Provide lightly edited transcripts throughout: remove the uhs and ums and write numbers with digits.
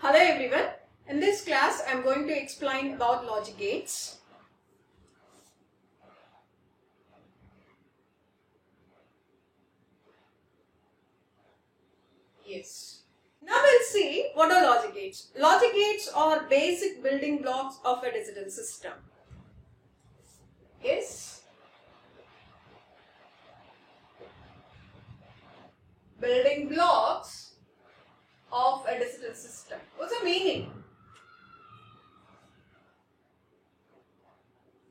Hello everyone. In this class I am going to explain about logic gates. Yes. Now we'll see what are logic gates. Logic gates are basic building blocks of a digital system. Yes. Building blocks of a digital system. What's the meaning?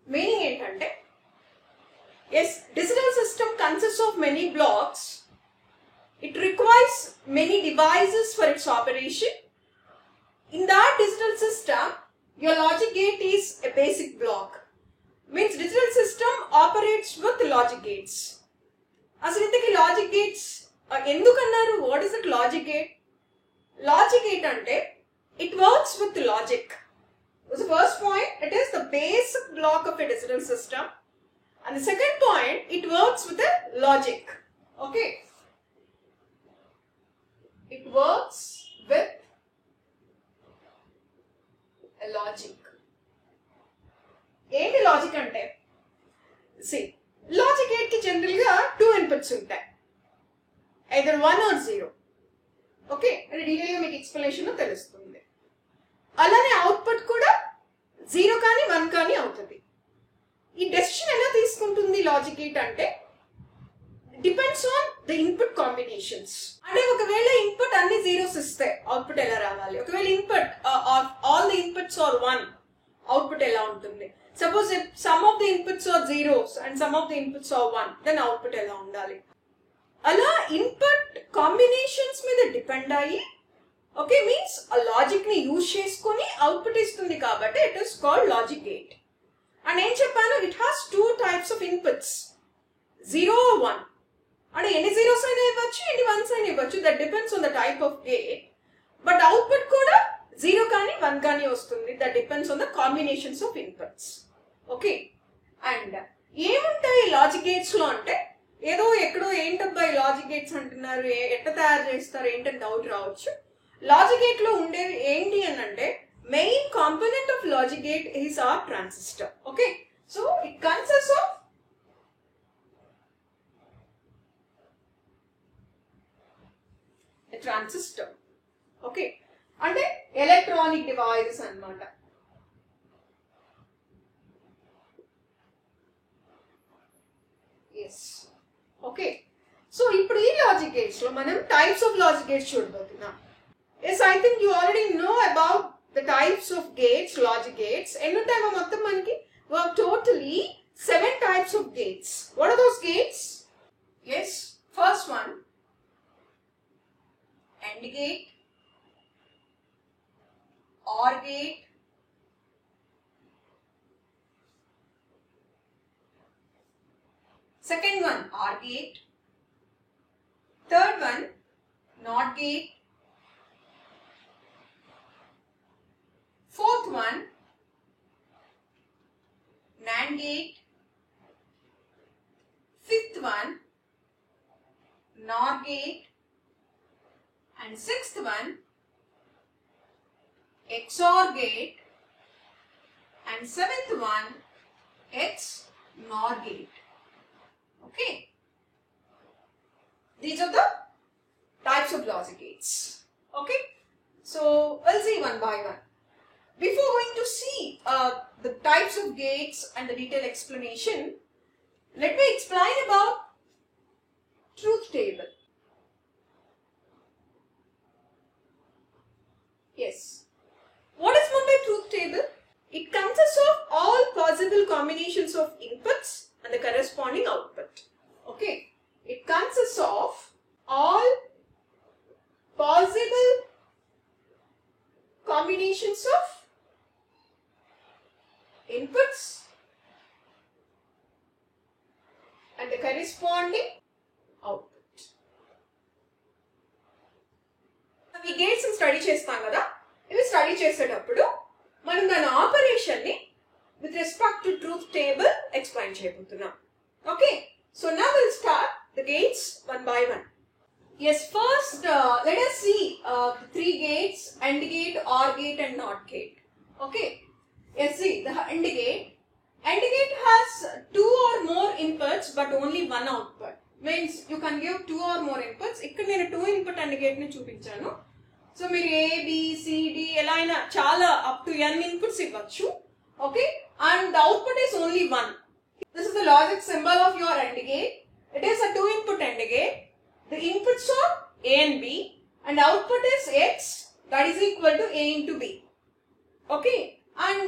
Meaning ఏంటంటే, yes, digital system consists of many blocks. It requires many devices for its operation. In that digital system, your logic gate is a basic block. Means digital system operates with logic gates. అసలు ఇంతకీ logic gates ఎందుకన్నారు? What is that logic gate? Logic gate ante it works with logic. So the first point, it is the basic block of a digital system, and the second point, it works with a logic. Okay, it works with a logic. ఏంటి logic అంటే, see, logic gate కి general గా 2 inputs ఉంటాయి, either 1 or 0. Okay, అంటే డీటెయిల్గా మీకు explanation తెలుస్తుంది. అలానే అవుట్పుట్ కూడా 0 కానీ 1 కానీ అవుతుంది. ఈ డెసిషన్ ఎలా తీసుకుంటుంది లాజిక్ గేట్ అంటే, depends on the input combinations. అంటే ఒకవేళ ఇన్పుట్ అన్ని జీరోస్ ఇస్తే అవుట్పుట్ ఎలా రావాలి? ఒకవేళ input all the inputs are 1, output ఎలా ఉంటుంది? Suppose some of the inputs are zeros and some of the inputs are 1, then output ఎలా ఉండాలి? అలా ఇన్పుట్ కాంబినేషన్స్ మీద డిపెండ్ అయ్యి, ఓకే, మీన్స్ ఆ లాజిక్ ని యూజ్ చేసుకొని అవుట్పుట్ ఇస్తుంది కాబట్టి it is called logic gate. And ఏం చెప్పాను, it has 2 types of inputs, 0 or 1. అంటే ఎన్ని జీరోస్ అయినా ఇవ్వచ్చు, ఎన్ని 1s అయినా ఇవ్వచ్చు, that depends on the type of gate. But output కూడా 0 కానీ 1 కానీ వస్తుంది, that depends on the combinations of inputs. Okay, and ఏముంటాయి లాజిక్ గేట్స్ లో అంటే, ఏదో ఎక్కడో ఏంటబ్బా ఈ లాజిక్ గేట్స్ అంటున్నారు, ఎట్ట తయారు చేస్తారు ఏంటని డౌట్ రావచ్చు. లాజిక్ గేట్ లో ఉండేవి ఏంటి అని అంటే, main component of logic gate is or transistor. Okay, so it consists of transistor. Okay, అంటే ఎలక్ట్రానిక్ డివైసెస్ అన్నమాట. Yes, okay. సో ఇప్పుడు ఈ లాజిక్ గేట్స్ లో మనం టైప్స్ ఆఫ్ లాజిక్ గేట్స్ చూడబోతున్నాం. Yes, I think you already know about the types of gates, logic gates. ఎన్ని ఉంటాయో మొత్తం మనకి totally 7 types of gates. What are those gates? Yes, first one, AND gate, OR gate, second one OR gate, third one NOT gate, fourth one NAND gate, fifth one NOR gate, and sixth one XOR gate, and seventh one XNOR gate. Okay, these are the types of logic gates. Okay, so we'll see one by one. Before going to see the types of gates and the detailed explanation, let me explain about truth table. Yes, what is meant by truth table? It consists of all possible combinations of inputs and the corresponding output. Okay, it consists of all possible combinations of inputs and the corresponding output. ఈ gates study చేస్తాం కదా, ఇవి study చేసేటప్పుడు మనం దాని operation ని with respect to truth table explain చేయబోతున్నాం. Okay, so now will start the gates one by one. Yes, first let us see three gates: AND gate, OR gate and NOT gate. Okay. Yes, see the AND gate. AND gate has two or more inputs but only one output. Means you can give two or more inputs. ఇక్కడ నేను two input AND gate ని చూపించాను. So మీరు A, B, C, D ఎలా అయినా చాలా up to n inputs ఇవ్వచ్చు. Okay, and the output is only one. This is the logic symbol of your AND gate. It is a two input AND gate. The inputs are A and B and output is X, that is equal to A into B. Okay, and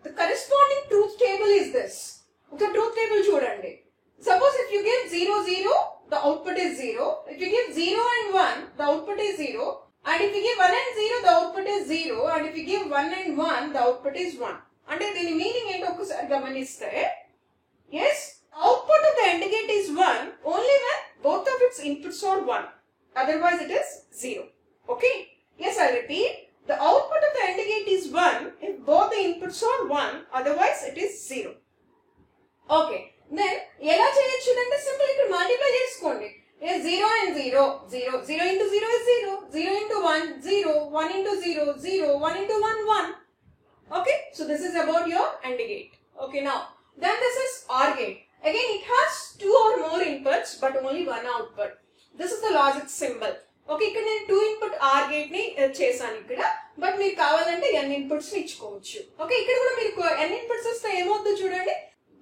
the corresponding truth table is this. Okay, truth table చూడండి. Suppose if you give 0, 0, the output is 0. If you give 0 and 1, the output is 0. And if you give 1 and 0, the output is 0. And if you give 1 and 1, the output is 1. అంటే దీని meaning ఏంటో ఒకసారి గమనిస్తే, yes, output of the AND gate is 1 only when both of its inputs are 1. Otherwise it is 0. Okay. Yes, I repeat. The output of the AND gate is 1 if both the inputs are 1. Otherwise it is 0. Okay. Then ఎలా చేయొచ్చు అంటే simple ఇక్కడ multiply చేసుకోండి. 0 and 0, 0, 0 into 0 is 0, 0 into 1, 0, 1 into 0, 0, 1 into 1, 1. Okay, so this is about your AND gate. Okay, now, then this is OR gate. Again, it has two or more inputs but only one output. This is the logic symbol. Okay, ఇక్కడ నేను 2 input OR gate ని చేశాను ఇక్కడ, but మీరు కావాలంటే n inputs ని ఇచ్చుకోవచ్చు. Okay, ఇక్కడ కూడా మీరు n inputs ఇస్తే ఏమవుతుందో చూడండి.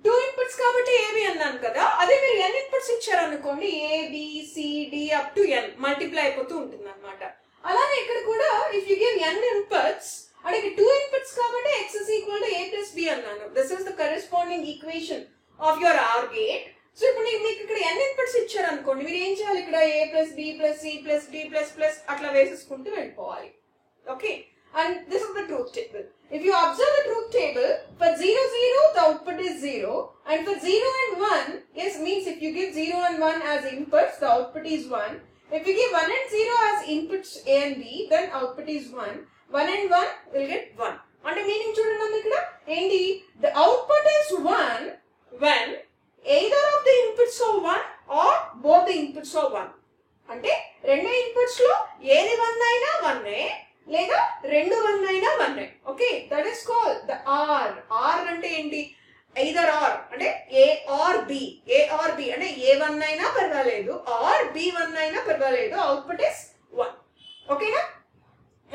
2 inputs కాబట్టి AB అన్నాను కదా, అదే మీరు n inputs ఇచ్చారనుకోండి A, B, C, D up to n multiply అయిపోతూ ఉంటుంది అన్నమాట. అలానే ఇక్కడ కూడా if you give n inputs, అంటే 2 inputs కాబట్టి x is equal to a plus b అన్నాను. This is the corresponding equation of your OR gate. So ఇప్పుడు మీకు ఇక్కడ n inputs ఇచ్చారనుకోండి, మీరు ఏం చేయాలి, ఇక్కడ a plus b plus c plus d plus plus అట్లా వేసేసుకుంటూ వెళ్ళిపోవాలి. Okay, and this is the truth table. If you observe the truth table, for 0, 0, the output is 0. And for 0 and 1, yes, means if you give 0 and 1 as inputs, the output is 1. If you give 1 and 0 as inputs A and B, then output is 1. 1 and 1 will get 1. And the meaning చూడండి ఇక్కడ ఏంటి, the output is 1 when either of the inputs are 1 or both the inputs are 1. అంటే రెండు inputs లో ఏది 1 అయినా 1 లేదా రెండు 1 అయినా 1. Okay, that is called the OR. OR అంటే ఏంటి, ఐదర్ ఆర్ అంటే A OR B, A OR B అంటే ఏ 1 అయినా పర్వాలేదు ఆర్ బి 1 అయినా పర్వాలేదు, అవుట్పుట్ ఇస్ 1. ఓకేనా,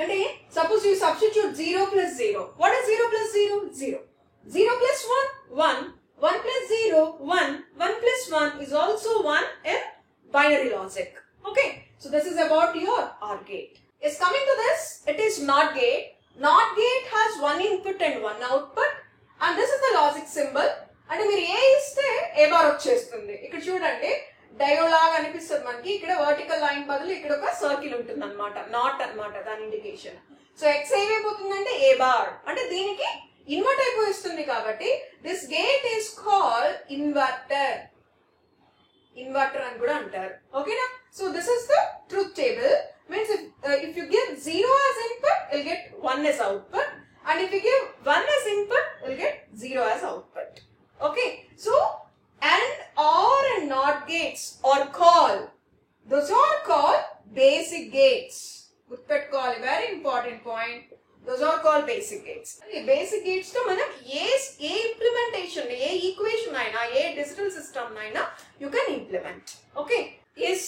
అంటే suppose you substitute 0 plus 0. What is 0 plus 0? 0. 0 plus 1, 1. 1 plus 0, 1. 1 plus 1 is also 1 in binary logic. Okay, so this is about your OR gate. Is coming to this, it is NOT gate. NOT gate has one input and one output, and this is the logic symbol. అంటే మీరు ఏ ఇస్తే ఏ bar వచ్చేస్తుంది. ఇక్కడ చూడండి diode లాగా అనిపిస్తుంది మనకి, ఇక్కడ వర్టికల్ లైన్ బదులు ఇక్కడ ఒక సర్కిల్ ఉంటుంది అనమాట, నాట్ అన్నమాట దాని ఇండికేషన్. సో ఎక్స్ ఏమైపోతుందంటే ఏ బార్, అంటే దీనికి ఇన్వర్ట్ అయిపోయిస్తుంది కాబట్టి this gate is called inverter. Inverter అని కూడా అంటారు. ఓకేనా, so this is the truth table. Means if you give 0 as input, you'll get 1 as output, and if you give 1 as input, you'll get 0 as output. Okay, so AND, OR and NOT gates are called, those are called basic gates. Gurtupeట్టుకోవాలి, very important point. Those are called basic gates. Basic gates to మనం ఏ implementation, ఏ equation అయినా, ఏ digital system అయినా you can implement. Okay, yes.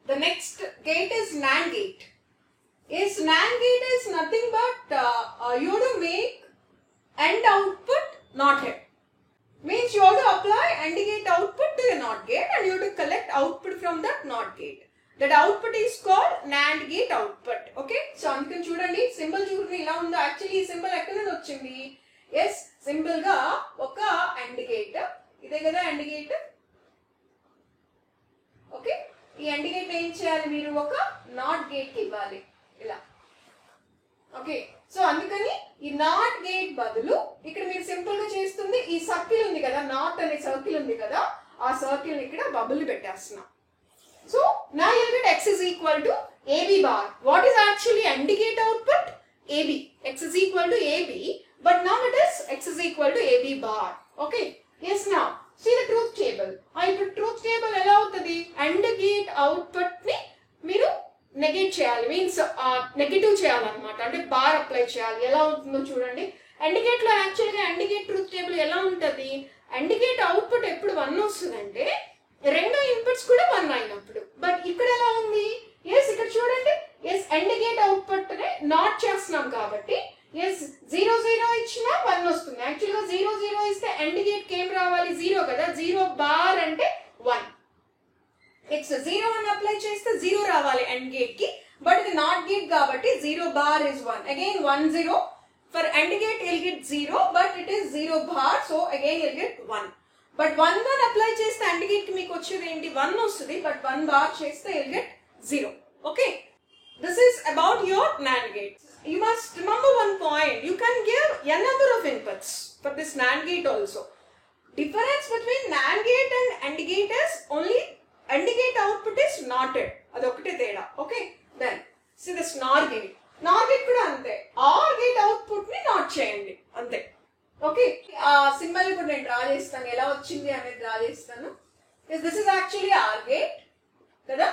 The next gate is NAND gate. Yes, NAND gate is nothing but you have to make AND output NOT gate. Means you have to apply AND gate output to a NOT gate and you have to collect output from that NOT gate. That output is called NAND gate output. Okay, so అందుకని చూడండి symbol చూడండి ఇలా ఉందో. Actually ఈ symbol ఎక్కడ నుంచి వచ్చింది, yes simple గా ఒక AND gate, ఇదే కదా AND gate. ఓకే, ఈ AND gate ఏం చేయాలి, మీరు ఒక నాట్ గేట్ కి ఇవ్వాలి ఇలా. ఓకే, సో అందుకని ఈ నాట్ గేట్ బదులు ఇక్కడ మీరు సింపుల్ గా చేస్తుంది, ఈ సర్కిల్ ఉంది కదా, నాట్ అనే సర్కిల్ ఉంది కదా, ఆ సర్కిల్ ఇక్కడ బబుల్ పెట్టేస్తున్నాం. సో నా you will get x is equal to AB bar. What is actually AND gate output? AB. X is equal to AB, but now it is x is equal to AB bar. Okay, yes, now see the truth table. ఇప్పుడు truth table ఎలా అవుతుంది అవుతుంది, and gate output ని మీరు negate చేయాలి, means negative చేయాలన్నమాట. అంటే bar apply చేయాలి. ఎలా అవుతుందో చూడండి. అండ్ గేట్ లో యాక్చువల్గా అండ్ గేట్ ట్రూత్ టేబుల్ ఎలా ఉంటుంది, అండ్ గేట్ అవుట్పుట్ ఎప్పుడు 1 వస్తుందంటే రెండు ఇన్పుట్స్ కూడా 1 అయినప్పుడు. బట్ ఇక్కడ ఎలా ఉంది, ఎస్ ఇక్కడ చూడండి, yes and gate output not చేస్తున్నాం కాబట్టి ఎస్ 0 0 ఇచ్చినా 1 వస్తుంది. యాక్చువల్గా 0 0 ఇస్తే అండ్ గేట్ ఏం రావాలి, 0 కదా, 0 బార్ అంటే 1. నెక్స్ట్ 0 1 అప్లై చేస్తే 0 రావాలి అండ్ గేట్ కి, బట్ ఇది నాట్ గేట్ కాబట్టి 0 bar is 1. Again 1 0 for and gate you'll get 0, but it is 0 bar, so again you'll get 1. But 1 1 apply చేస్తే అండ్ గేట్ కి మీకు వచ్చేది ఏంటి, 1 వస్తుంది, బట్ 1 బార్ చేస్తే you'll get 0. Okay, this is about your NAND gate. You must remember one point, you can give n number of inputs for this NAND gate also. Difference between NAND gate and AND gate is only AND gate output is NOTed. అదొకటే తేడా. Okay, then see this NOR gate. NOR gate కూడా అంతే, OR gate output ని not చేయండి అంతే. Okay, ఆ symbol ఇప్పుడు నేను డ్రా చేస్తాను, ఎలా వచ్చింది అనేది డ్రా చేస్తాను. This is actually OR gate కదా,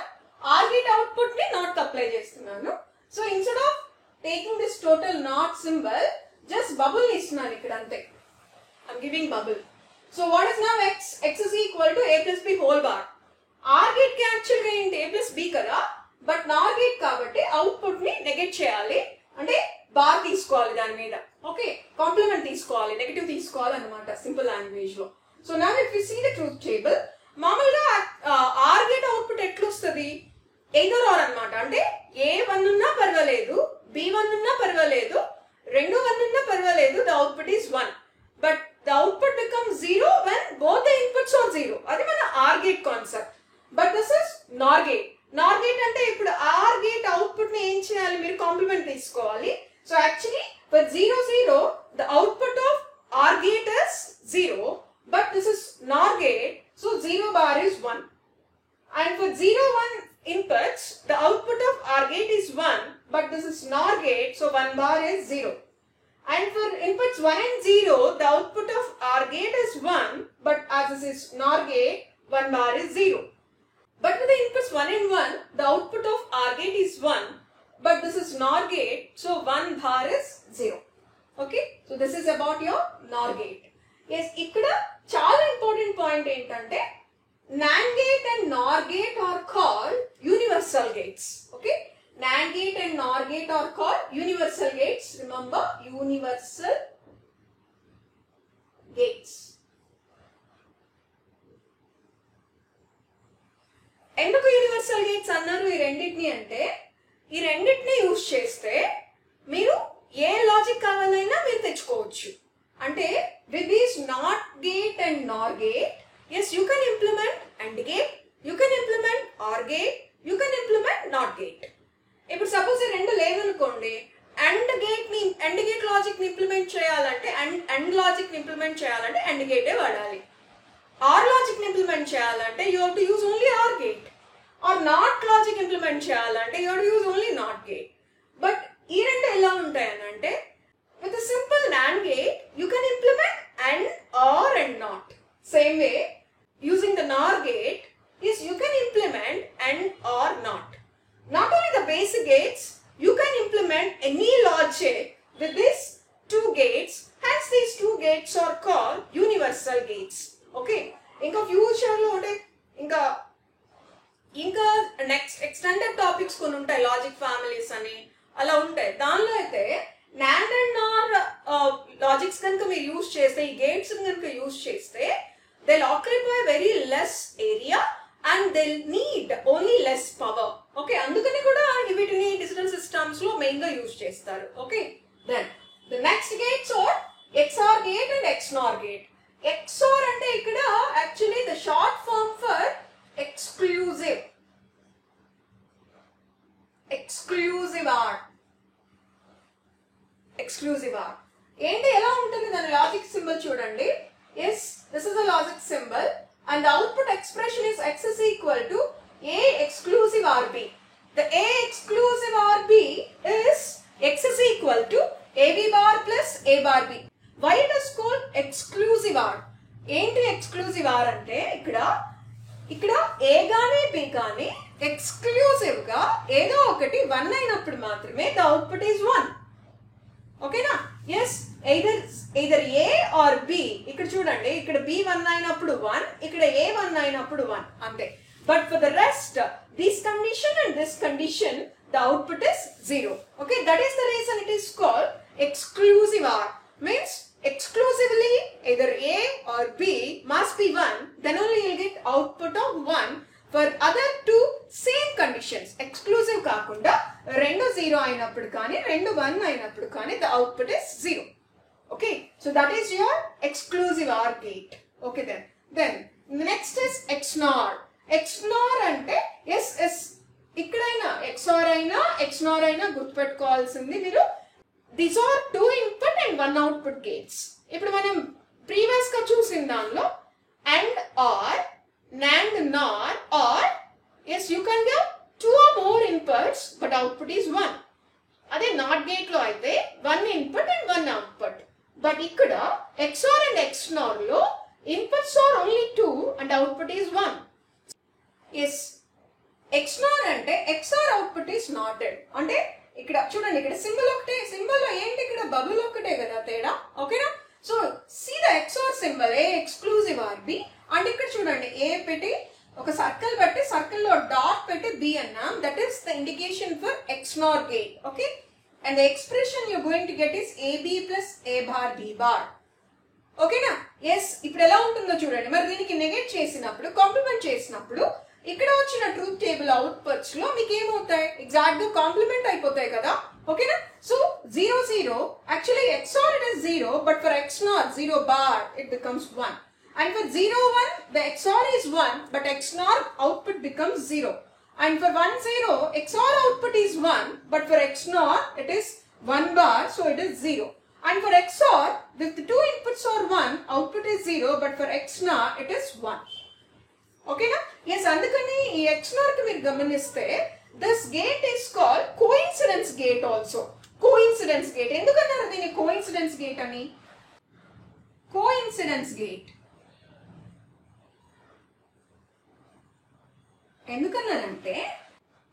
OR gate output ని నాట్ అప్లై చేస్తున్నాను. So instead of taking this total not symbol, just bubble ఇస్తున్నాను ఇక్కడ అంతే. I'm giving bubble. So what is now x? x is equal to a plus b whole bar. OR gate కి యాక్చువల్గా ఏంటి, a plus b కదా, but NOR gate కాబట్టి output ని negate చేయాలి, అంటే బార్ తీసుకోవాలి దాని మీద. ఓకే, కాంప్లిమెంట్ తీసుకోవాలి, నెగటివ్ తీసుకోవాలి అనమాట సింపుల్ లాంగ్వేజ్ లో. So now if you see the truth table, మామూలుగా OR gate అవుట్పుట్ ఎట్లా వస్తుంది, ఎయిదర్ ఆర్ అనమాట. అంటే A1 ఉన్నా పర్వాలేదు, B1 ఉన్నా పర్వాలేదు, రెండు 1 ఉన్నా పర్వాలేదు, the output is 1. But the output becomes 0 when both the inputs are 0. అది మన OR gate concept. But this is NOR gate. NOR gate అంటే ఇప్పుడు OR gate అవుట్పుట్ ని ఏం చేయాలి, మీరు కాంప్లిమెంట్ తీసుకోవాలి. So actually for 0 0 the output of OR gate is 0, but this is NOR gate, so 0 bar is 1. And for 0 1 inputs, the output of OR gate is 1, but this is NOR gate, so 1 bar is 0. And for inputs 1 and 0, the output of OR gate is 1, but as this is NOR gate, 1 bar is 0. But with the inputs 1 and 1, the output of OR gate is 1, but this is NOR gate, so 1 bar is 0. Okay, so this is about your NOR gate. Yes, ikkada చాలా important point ఏంటంటే NAND gate and NOR gate are called universal gates. Okay, NAND gate and NOR gate are called universal gates. Remember, universal gates. ఎందుకు universal gates అన్నారు ఈ రెండింటిని అంటే, ఈ రెండింటిని use చేస్తే మీరు ఏ లాజిక్ కావాలైనా మీరు తెచ్చుకోవచ్చు. అంటే with this NOT gate and NOR gate, yes, you can implement AND gate, you can implement OR gate, you can implement NOT gate. ఇప్పుడు సపోజ్ రెండు లేవనుకోండి, AND gate లాజిక్ ని ఇంప్లిమెంట్ చేయాలంటే AND లాజిక్ ని implement చేయాలంటే AND gate వాడాలి. OR logic ని implement చేయాలంటే you have to use only OR gate. or NOT logic implement చేయాలంటే you have to use only NOT gate. But ఈ రెండు ఎలా ఉంటాయనంటే, with a simple NAND gate you can implement AND, OR and NOT. Same way, using the NOR gate is you can implement AND, OR, NOT. Not only the basic gates, you can implement any logic with these two gates. Hence these two gates are called universal gates. Okay, ఇంకా future లో అంటే ఇంకా next extended topics కొన్ని ఉంటాయి, logic families అని అలా ఉంటాయి. దానిలో అయితే NAND and NOR లాజిక్స్ కనుక మీరు యూజ్ చేస్తే, ఈ గేట్స్ కనుక యూజ్ చేస్తే, they'll occupy very less area and they'll need only less power. Okay, అందుకని కూడా వీటిని డిజిటల్ సిస్టమ్స్ లో మెయిన్ గా యూజ్ చేస్తారు. Okay, then the next gates are XOR gate and XNOR gate. XOR అంటే ఇక్కడ actually the short form for exclusive OR. ఏంటి ఎలా ఉంటుంది దాని లాజిక్ సింబల్ చూడండి. Yes, this is the logic symbol and the output expression is x is equal to A exclusive RB. The A exclusive RB is x is equal to AB bar plus A bar B. Why it is called exclusive OR? ఏంటి exclusive OR అంటే, ఇక్కడ ఇక్కడ ఏ గానీ B గానీ exclusive గా ఏదో ఒకటి 1 అయినప్పుడు మాత్రమే ద అవుట్పుట్ ఈజ్ 1. ఓకేనా? Yes, either A or B. ఇక్కడ చూడండి, ఇక్కడ B 1 అయినప్పుడు 1, ఇక్కడ A 1 అయినప్పుడు 1 అంతే. But for the rest, this condition and this condition, the output is 0. Okay, that is the reason it is called exclusive OR. Means exclusively either A or B must be 1, then only you will get output of 1. For other two same conditions, exclusive కాకుండా రెండు 0 అయినప్పుడు కానీ రెండు 1 అయినప్పుడు కానీ the output is 0. Okay, so that is your exclusive OR gate. Okay, then next is XNOR. XNOR అంటే yes ఇక్కడైనా XOR అయినా గుర్తుపెట్టుకోవాల్సింది మీరు. These are 2 input and 1 output gates. ఇప్పుడు మనం ప్రీవియస్ గా చూసిన దానిలో AND OR, NAND NOR, or yes, you can give 2 or more inputs but output is 1. అదే నాట్ గేట్ లో అయితే 1 input and 1 output. బట్ ఇక్కడ XOR and XNOR లో inputs are only 2 and output is 1. yes, XNOR అంటే XOR output is NOTed. అంటే ఇక్కడ చూడండి, ఇక్కడ సింబల్ ఒకటే, సింబల్ లో ఏంటి, ఇక్కడ బబుల్ ఒకటే కదా తేడా. ఓకేనా? So see the XOR symbol A exclusive or B. And ఇక్కడ చూడండి, ఏ పెట్టి ఒక సర్కిల్ పెట్టి సర్కిల్ లో డాట్ పెట్టి బి అన్నాం. That is the indication for XNOR gate. Okay, and the expression you going to get is AB plus A bar B bar. ఓకేనా? Yes, ఇప్పుడు ఎలా ఉంటుందో చూడండి. మరి దీనికి నెగెట్ చేసినప్పుడు, కాంప్లిమెంట్ చేసినప్పుడు ఇక్కడ వచ్చిన ట్రూత్ టేబుల్ అవుట్పుట్స్ లో మీకు ఏమవుతాయి, ఎగ్జాక్ట్ గా కాంప్లిమెంట్ అయిపోతాయి కదా. ఓకేనా? So 0 0 actually XOR it is 0, but for XNOR 0 bar it becomes 1. And for 0 1 the XOR is 1, but XNOR output becomes 0. And for 1 0 XOR output is 1, but for XNOR it is 1 bar, so it is 0. And for XOR, if the 2 inputs are 1, output is 0, but for XNOR it is 1. ఓకేనా? Yes, అందుకని ఈ XNOR కి మీరు గమనిస్తే this gate is called coincidence gate also. Coincidence gate ఎందుకన్నారు దీన్ని coincidence gate అని? Coincidence gate ఎందుకన్నారంటే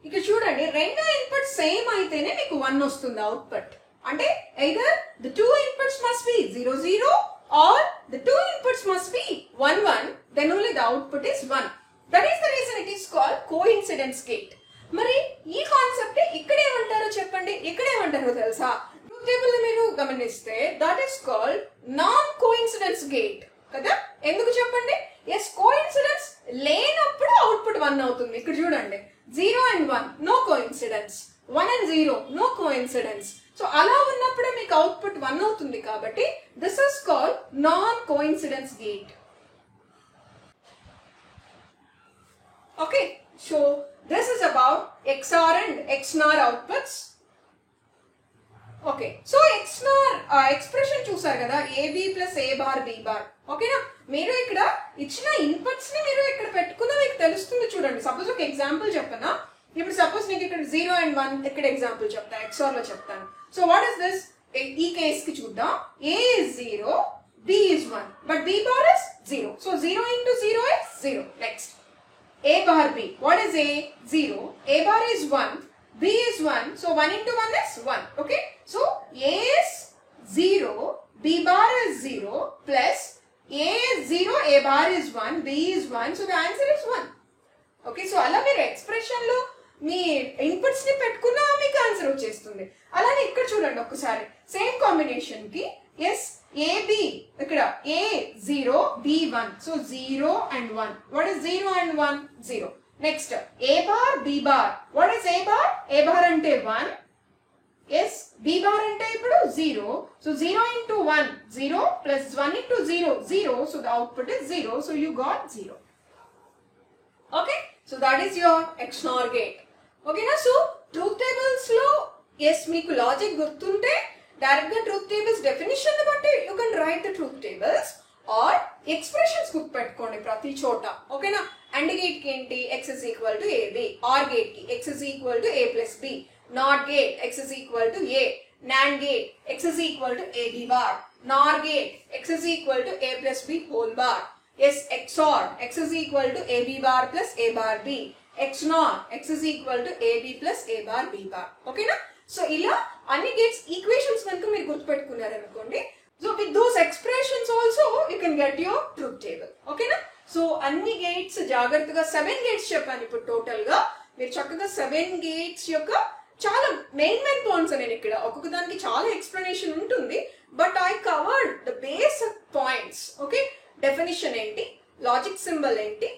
ఇక్కడ చూడండి, రెండు ఇన్పుట్స్ సేమ్ అయితేనే మీకు 1 వస్తుంది అవుట్పుట్. అంటే either the 2 inputs must be 0 0 or the 2 inputs must be 1 1, then only the output is 1. That is the reason it is called coincidence gate. మరి ఈ కాన్సెప్ట్ ఇక్కడ ఏమంటారో చెప్పండి, ఇక్కడ ఏమంటారో తెలుసా? ట్రూత్ టేబుల్ ని మీరు గమనిస్తే that is called non coincidence gate కదా. ఎందుకు చెప్పండి? ఎస్, కోఇన్సిడెన్స్ లేనప్పుడు అవుట్పుట్ 1 అవుతుంది. ఇక్కడ చూడండి, 0 and 1 no coincidence, 1 and 0 no coincidence. So అలా ఉన్నప్పుడే మీకు అవుట్పుట్ 1 అవుతుంది. కాబట్టి this is called non coincidence gate. Okay, so this is about XOR and XNOR outputs. Okay, so XNOR expression చూసారు కదా, AB plus A bar B bar. ఓకేనా? మీరు ఇక్కడ ఇచ్చిన ఇన్పుట్స్ ని మీరు ఇక్కడ పెట్టుకున్నా మీకు తెలుస్తుంది. చూడండి, సపోజ్ ఒక ఎగ్జాంపుల్ చెప్పనా. ఇప్పుడు సపోజ్ నీకు ఇక్కడ 0 and 1 ఇక్కడ ఎగ్జాంపుల్ చెప్తా, XOR లో చెప్తాను. So what is this? ఈ కేస్ కి చూద్దాం. A is 0, B is 1, but B bar is 0. So 0 into 0 is 0. Next, A bar B. What is A? 0. A bar is 1. B is 1. So 1 into 1 is 1. Okay. So A is 0. B bar is 0. Plus A is 0. A bar is 1. B is 1. So the answer is 1. Okay. So అలా మీరు expression లో మీ inputs ని పెట్టుకున్నా మీకు answer వచ్చేస్తుంది. అలానే ఇక్కడ చూడండి ఒకసారి సేమ్ కాంబినేషన్ కి ఎస్ AB ఇక్కడ A 0 B 1, so 0 and 1. What is 0 and 1? 0. Next, A bar B bar. What is A bar? A bar ante 1. Yes, B bar ante ippudu 0. So 0 into 1 0 plus 1 into 0 0. So the output is 0. So you got 0. Okay, so that is your XNOR gate. Okay na? So truth tables lo yes meeku logic gurtunte direct గా truth tables definition ని బట్టి you can write the truth tables or expressions గుర్తు పెట్టుకోండి ప్రతి చోట. ఓకేనా? And gate కి ఏంటి? x is equal to AB. Or gate కి x is equal to A plus B. Not gate x is equal to A. NAND gate x is equal to AB bar. NOR gate x is equal to A plus B whole bar. Yes, XOR, x is equal to AB bar plus A bar B. XNOR, x is equal to AB plus A bar B bar. Okay na? So ఇలా అన్ని gates equations కనుక మీరు గుర్తుపెట్టుకున్నారు అనుకోండి, so with those expressions also you can get your truth table. ఓకేనా? So అన్ని gates జాగ్రత్తగా 7 gates చెప్పాను ఇప్పుడు టోటల్ గా. మీరు చక్కగా 7 గేట్స్ యొక్క చాలా మెయిన్ పాయింట్స్ నేను ఇక్కడ ఒక్కొక్క దానికి చాలా ఎక్స్ప్లెనేషన్ ఉంటుంది, but I covered the basic points. Okay, definition ఏంటి, లాజిక్ సింబల్ ఏంటి,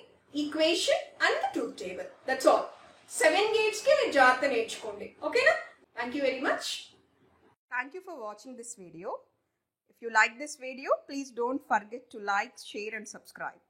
equation and truth table, that's all. 7 gates కి మీరు జాగ్రత్త నేర్చుకోండి. ఓకేనా? Thank you very much. Thank you for watching this video. If you like this video, please don't forget to like, share and subscribe.